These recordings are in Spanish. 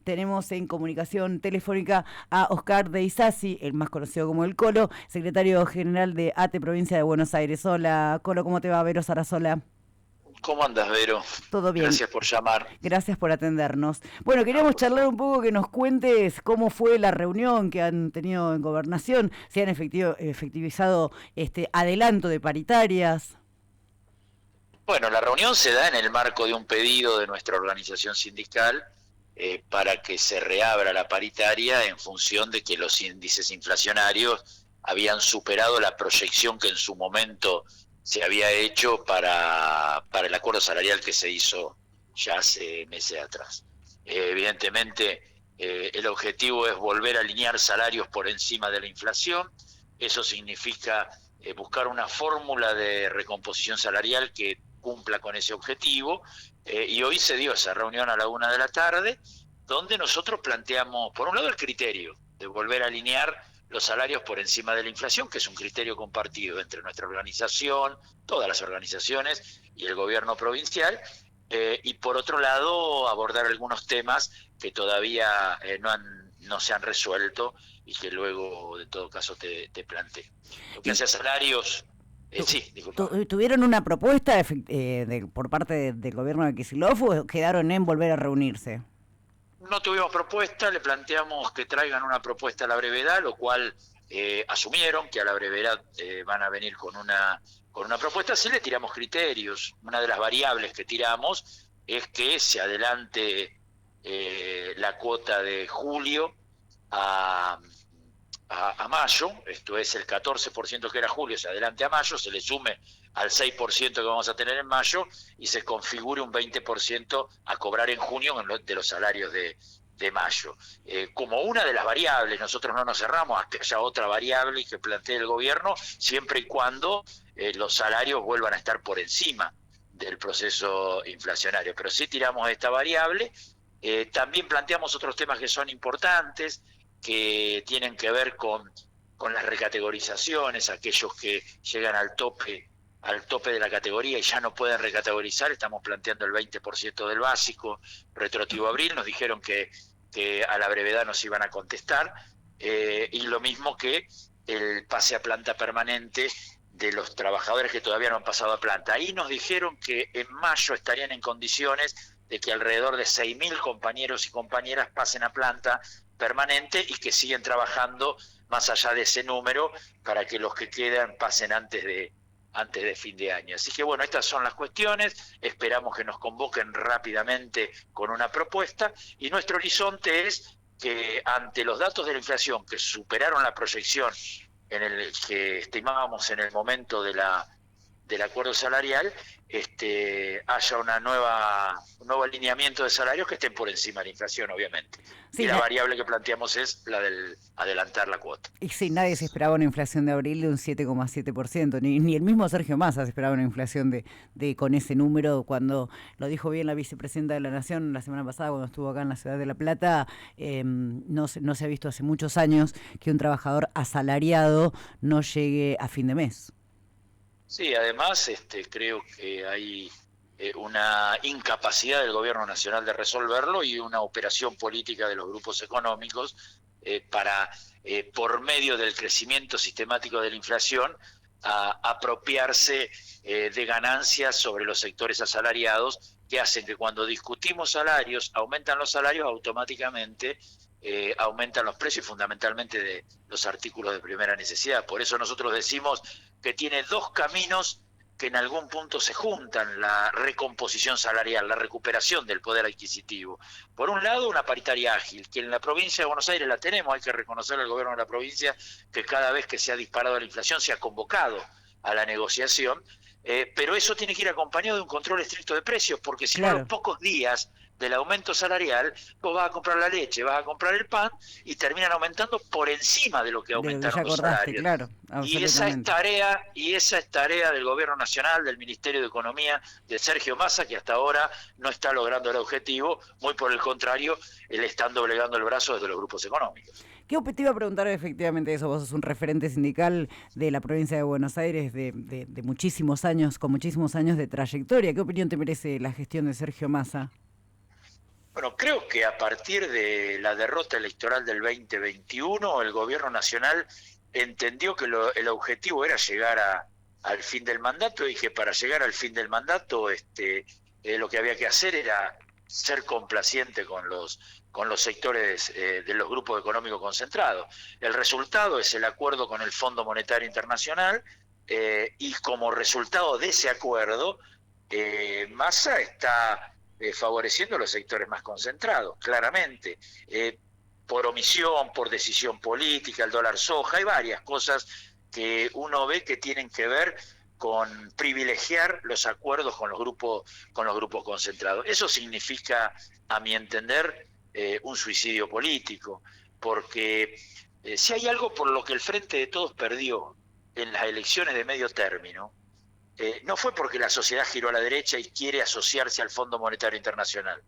Tenemos en comunicación telefónica a Oscar de Isasi, el más conocido como el Colo, secretario general de ATE Provincia de Buenos Aires. Hola, Colo, ¿cómo te va? Vero Sarasola. ¿Cómo andas, Vero? Todo bien, Gracias por llamar. gracias por atendernos. Bueno, No, queríamos por charlar favor. un poco, que nos cuentes cómo fue la reunión que han tenido en Gobernación, si han efectivizado adelanto de paritarias. Bueno, la reunión se da en el marco de un pedido de nuestra organización sindical para que se reabra la paritaria en función de que los índices inflacionarios habían superado la proyección que en su momento se había hecho para el acuerdo salarial que se hizo ya hace meses atrás. Evidentemente, el objetivo es volver a alinear salarios por encima de la inflación. Eso significa buscar una fórmula de recomposición salarial que cumpla con ese objetivo, y hoy se dio esa reunión a la 1 de la tarde, donde nosotros planteamos, por un lado, el criterio de volver a alinear los salarios por encima de la inflación, que es un criterio compartido entre nuestra organización, todas las organizaciones y el gobierno provincial, y por otro lado abordar algunos temas que todavía no se han resuelto y que luego, en todo caso, te planteo. Lo que Y hace a salarios, tu- sí, disculpame. ¿Tuvieron una propuesta por parte del gobierno de Kicillof o quedaron en volver a reunirse? No tuvimos propuesta, le planteamos que traigan una propuesta a la brevedad, lo cual asumieron que a la brevedad van a venir con una propuesta. Sí le tiramos criterios. Una de las variables que tiramos es que se adelante la cuota de julio a, a mayo, esto es el 14% que era julio, se adelante a mayo, se le sume al 6% que vamos a tener en mayo y se configure un 20% a cobrar en junio de los salarios de mayo. Como una de las variables, nosotros no nos cerramos a que haya otra variable que plantee el gobierno, siempre y cuando los salarios vuelvan a estar por encima del proceso inflacionario. Pero sí tiramos esta variable. También planteamos otros temas que son importantes, que tienen que ver con las recategorizaciones, aquellos que llegan al tope de la categoría y ya no pueden recategorizar. Estamos planteando el 20% del básico retroactivo a abril. Nos dijeron que a la brevedad nos iban a contestar, y lo mismo que el pase a planta permanente de los trabajadores que todavía no han pasado a planta. Ahí nos dijeron que en mayo estarían en condiciones de que alrededor de 6.000 compañeros y compañeras pasen a planta permanente y que siguen trabajando más allá de ese número para que los que quedan pasen antes de fin de año. Así que bueno, estas son las cuestiones, esperamos que nos convoquen rápidamente con una propuesta, y nuestro horizonte es que ante los datos de la inflación que superaron la proyección en el que estimábamos en el momento del acuerdo salarial, haya un nuevo alineamiento de salarios que estén por encima de la inflación, obviamente. Y Sí, la variable que planteamos es la del adelantar la cuota. y sí, nadie se esperaba una inflación de abril de un 7,7%, ni el mismo Sergio Massa se esperaba una inflación con ese número. Cuando lo dijo bien la vicepresidenta de la Nación la semana pasada, cuando estuvo acá en la ciudad de La Plata, no se ha visto hace muchos años que un trabajador asalariado no llegue a fin de mes. Sí, además creo que hay una incapacidad del gobierno nacional de resolverlo y una operación política de los grupos económicos para, por medio del crecimiento sistemático de la inflación, apropiarse de ganancias sobre los sectores asalariados, que hacen que cuando discutimos salarios, aumentan los salarios automáticamente. Aumentan los precios fundamentalmente de los artículos de primera necesidad. Por eso nosotros decimos que tiene dos caminos que en algún punto se juntan: la recomposición salarial, la recuperación del poder adquisitivo. Por un lado, una paritaria ágil, que en la provincia de Buenos Aires la tenemos. Hay que reconocer al gobierno de la provincia que cada vez que se ha disparado la inflación se ha convocado a la negociación, pero eso tiene que ir acompañado de un control estricto de precios, porque si no, a los Claro, pocos días del aumento salarial, vos vas a comprar la leche, vas a comprar el pan, y terminan aumentando por encima de lo que de lo que aumentaron ya los acordaste, salarios. claro, absolutamente. Y esa es tarea del gobierno nacional, del Ministerio de Economía, de Sergio Massa, que hasta ahora no está logrando el objetivo. Muy por el contrario, le están doblegando el brazo desde los grupos económicos. Te iba a preguntar efectivamente eso? Vos sos un referente sindical de la provincia de Buenos Aires de muchísimos años, con muchísimos años de trayectoria. ¿Qué opinión te merece la gestión de Sergio Massa? Bueno, creo que a partir de la derrota electoral del 2021, el gobierno nacional entendió que el objetivo era llegar al fin del mandato, y que para llegar al fin del mandato lo que había que hacer era ser complaciente con los sectores de los grupos económicos concentrados. El resultado es el acuerdo con el Fondo Monetario Internacional, y como resultado de ese acuerdo, Massa está favoreciendo a los sectores más concentrados, claramente, por omisión, por decisión política, el dólar soja, hay varias cosas que uno ve que tienen que ver con privilegiar los acuerdos con los grupos concentrados. Eso significa, a mi entender, un suicidio político, porque si hay algo por lo que el Frente de Todos perdió en las elecciones de medio término, no fue porque la sociedad giró a la derecha y quiere asociarse al Fondo Monetario Internacional.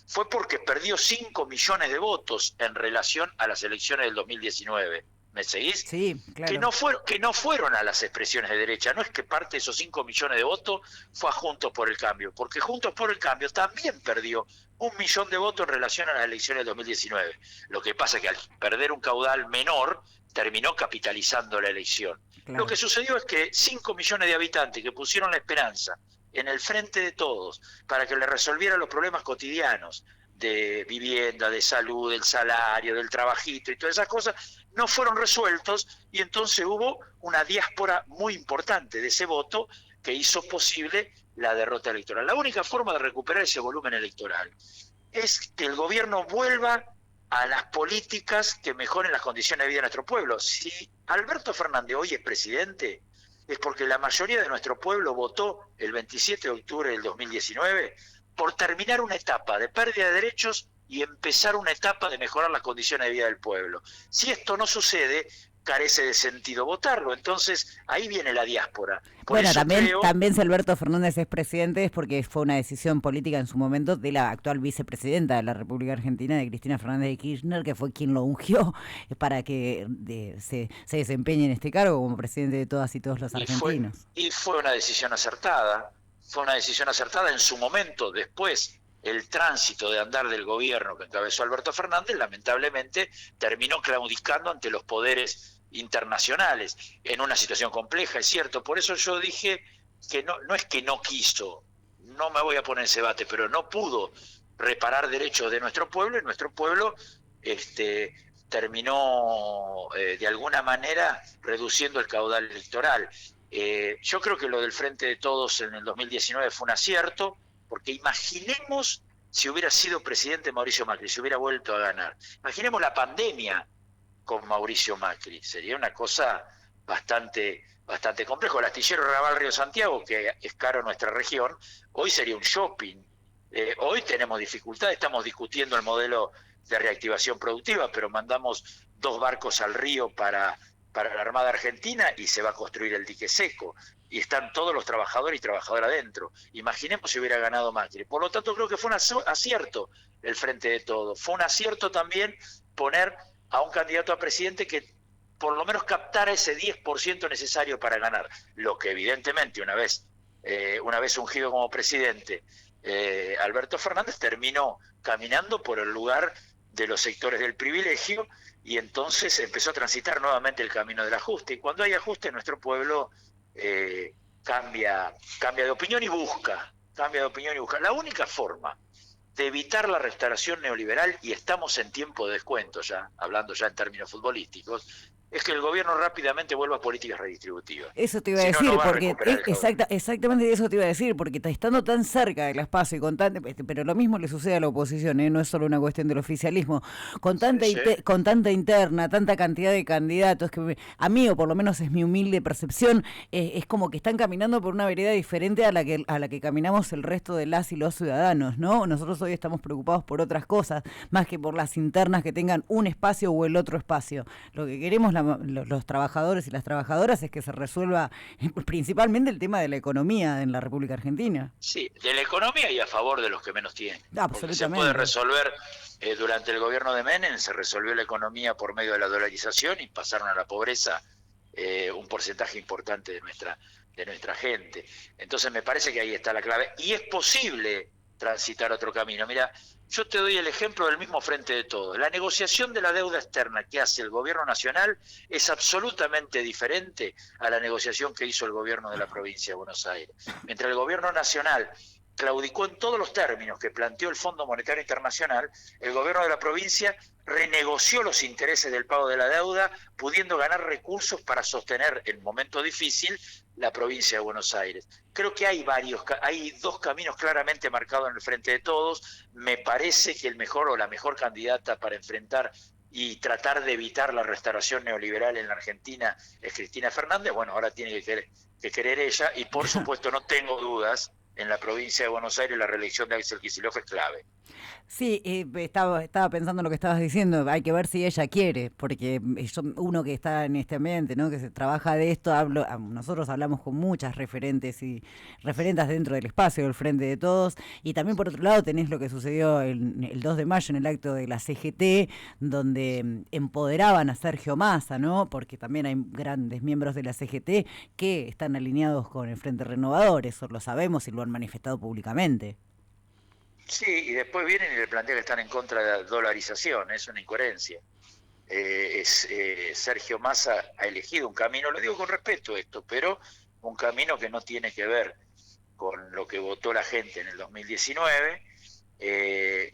Fue porque perdió 5 millones de votos en relación a las elecciones del 2019. ¿Me seguís? Sí, claro. Que no fueron a las expresiones de derecha. No es que parte de esos 5 millones de votos fue a Juntos por el Cambio, porque Juntos por el Cambio también perdió 1 millón de votos en relación a las elecciones del 2019. Lo que pasa es que al perder un caudal menor, terminó capitalizando la elección. Claro. Lo que sucedió es que 5 millones de habitantes que pusieron la esperanza en el Frente de Todos para que le resolviera los problemas cotidianos de vivienda, de salud, del salario, del trabajito y todas esas cosas, no fueron resueltos, y entonces hubo una diáspora muy importante de ese voto que hizo posible la derrota electoral. La única forma de recuperar ese volumen electoral es que el gobierno vuelva a las políticas que mejoren las condiciones de vida de nuestro pueblo. Si Alberto Fernández hoy es presidente, es porque la mayoría de nuestro pueblo votó el 27 de octubre del 2019 por terminar una etapa de pérdida de derechos y empezar una etapa de mejorar las condiciones de vida del pueblo. Si esto no sucede, carece de sentido votarlo. Entonces, ahí viene la diáspora. Bueno, también si Alberto Fernández es presidente es porque fue una decisión política en su momento de la actual vicepresidenta de la República Argentina, de Cristina Fernández de Kirchner, que fue quien lo ungió para que se desempeñe en este cargo como presidente de todas y todos los argentinos. Y fue una decisión acertada. Fue una decisión acertada en su momento. Después, el tránsito de andar del gobierno que encabezó Alberto Fernández, lamentablemente, terminó claudicando ante los poderes internacionales en una situación compleja, es cierto. Por eso yo dije que no es que no quiso, no me voy a poner en ese debate, pero no pudo reparar derechos de nuestro pueblo, y nuestro pueblo terminó de alguna manera reduciendo el caudal electoral. Yo creo que lo del Frente de Todos en el 2019 fue un acierto, porque imaginemos si hubiera sido presidente Mauricio Macri, si hubiera vuelto a ganar. Imaginemos la pandemia con Mauricio Macri, sería una cosa bastante complejo. El astillero Raval Río Santiago, que es caro en nuestra región, hoy sería un shopping. Hoy tenemos dificultades, estamos discutiendo el modelo de reactivación productiva, pero mandamos 2 barcos al río para la Armada Argentina y se va a construir el dique seco. Y están todos los trabajadores y trabajadoras adentro. Imaginemos si hubiera ganado Macri. Por lo tanto, creo que fue un acierto el Frente de Todos. Fue un acierto también poner a un candidato a presidente que por lo menos captara ese 10% necesario para ganar. Lo que evidentemente, una vez ungido como presidente, Alberto Fernández terminó caminando por el lugar de los sectores del privilegio, y entonces empezó a transitar nuevamente el camino del ajuste. Y cuando hay ajuste, nuestro pueblo cambia de opinión y busca. La única forma de evitar la restauración neoliberal, y estamos en tiempo de descuento ya, hablando ya en términos futbolísticos, es que el gobierno rápidamente vuelva a políticas redistributivas. Eso te iba a decir, porque exactamente eso te iba a decir, porque estando tan cerca de las PASO y con pero lo mismo le sucede a la oposición, no es solo una cuestión del oficialismo, con tanta interna, tanta cantidad de candidatos, que a mí, o por lo menos es mi humilde percepción, es como que están caminando por una vereda diferente a la que caminamos el resto de las y los ciudadanos, ¿no? Nosotros hoy estamos preocupados por otras cosas, más que por las internas que tengan un espacio o el otro espacio. Lo que queremos los trabajadores y las trabajadoras es que se resuelva principalmente el tema de la economía en la República Argentina. Sí, de la economía y a favor de los que menos tienen. Absolutamente. Se puede resolver, durante el gobierno de Menem se resolvió la economía por medio de la dolarización y pasaron a la pobreza un porcentaje importante de nuestra gente. Entonces me parece que ahí está la clave. Y es posible transitar otro camino. Mira, yo te doy el ejemplo del mismo Frente de Todos. La negociación de la deuda externa que hace el gobierno nacional es absolutamente diferente a la negociación que hizo el gobierno de la provincia de Buenos Aires. Mientras el gobierno nacional claudicó en todos los términos que planteó el Fondo Monetario Internacional, el gobierno de la provincia renegoció los intereses del pago de la deuda, pudiendo ganar recursos para sostener en un momento difícil la provincia de Buenos Aires. Creo que hay dos caminos claramente marcados en el Frente de Todos. Me parece que el mejor o la mejor candidata para enfrentar y tratar de evitar la restauración neoliberal en la Argentina es Cristina Fernández. Bueno, ahora tiene que querer ella, y por supuesto no tengo dudas, en la provincia de Buenos Aires la reelección de Axel Kicillof es clave. Sí, estaba pensando en lo que estabas diciendo, hay que ver si ella quiere, porque uno que está en este ambiente, ¿no? Que se trabaja de esto, nosotros hablamos con muchas referentes y referentas dentro del espacio del Frente de Todos, y también por otro lado tenés lo que sucedió el 2 de mayo en el acto de la CGT, donde empoderaban a Sergio Massa, ¿no? Porque también hay grandes miembros de la CGT que están alineados con el Frente Renovador, eso lo sabemos y lo han manifestado públicamente. Sí, y después vienen y le plantean que están en contra de la dolarización, es una incoherencia. Sergio Massa ha elegido un camino, lo digo con respeto esto, pero un camino que no tiene que ver con lo que votó la gente en el 2019,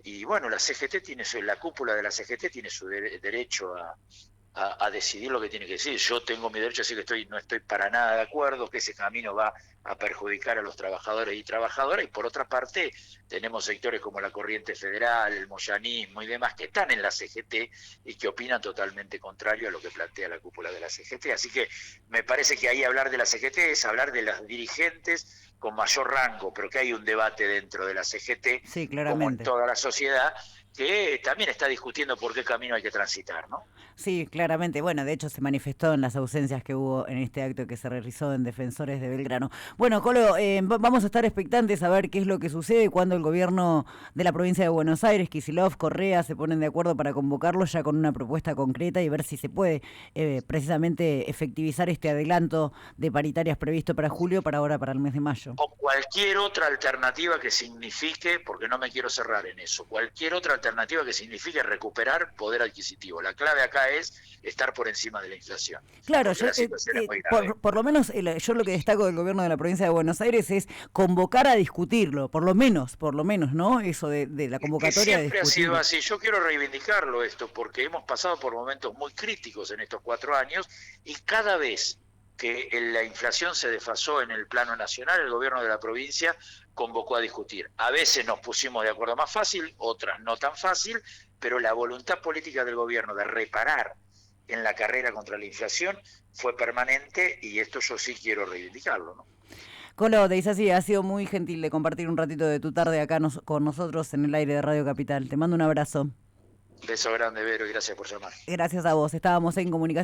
y bueno, la cúpula de la CGT tiene su derecho a decidir lo que tiene que decir. Yo tengo mi derecho, así que no estoy para nada de acuerdo que ese camino va a perjudicar a los trabajadores y trabajadoras, y por otra parte tenemos sectores como la Corriente Federal, el moyanismo y demás que están en la CGT y que opinan totalmente contrario a lo que plantea la cúpula de la CGT. Así que me parece que ahí hablar de la CGT es hablar de las dirigentes con mayor rango, pero que hay un debate dentro de la CGT, sí, como en claramente. toda la sociedad, que también está discutiendo por qué camino hay que transitar, ¿no? Sí, claramente. Bueno, de hecho se manifestó en las ausencias que hubo en este acto que se realizó en Defensores de Belgrano. Bueno, Colo, vamos a estar expectantes a ver qué es lo que sucede cuando el gobierno de la provincia de Buenos Aires, Kicillof, Correa, se ponen de acuerdo para convocarlo ya con una propuesta concreta y ver si se puede precisamente efectivizar este adelanto de paritarias previsto para julio para ahora, para el mes de mayo. O cualquier otra alternativa que signifique, porque no me quiero cerrar en eso, cualquier otra alternativa que signifique recuperar poder adquisitivo. La clave acá es estar por encima de la inflación. Claro, La situación es muy grave. por lo menos yo lo que destaco del gobierno de la provincia de Buenos Aires es convocar a discutirlo, por lo menos, ¿no? Eso de la convocatoria de Siempre ha sido discutirlo. así. Yo quiero reivindicarlo esto, porque hemos pasado por momentos muy críticos en estos 4 años, y cada vez que la inflación se desfasó en el plano nacional, el gobierno de la provincia convocó a discutir. A veces nos pusimos de acuerdo más fácil, otras no tan fácil, pero la voluntad política del gobierno de reparar en la carrera contra la inflación fue permanente, y esto yo sí quiero reivindicarlo, ¿no? Colo, te dice así, ha sido muy gentil de compartir un ratito de tu tarde acá con nosotros en el aire de Radio Capital. Te mando un abrazo. Beso grande, Vero, y gracias por llamar. Gracias a vos. Estábamos en comunicación.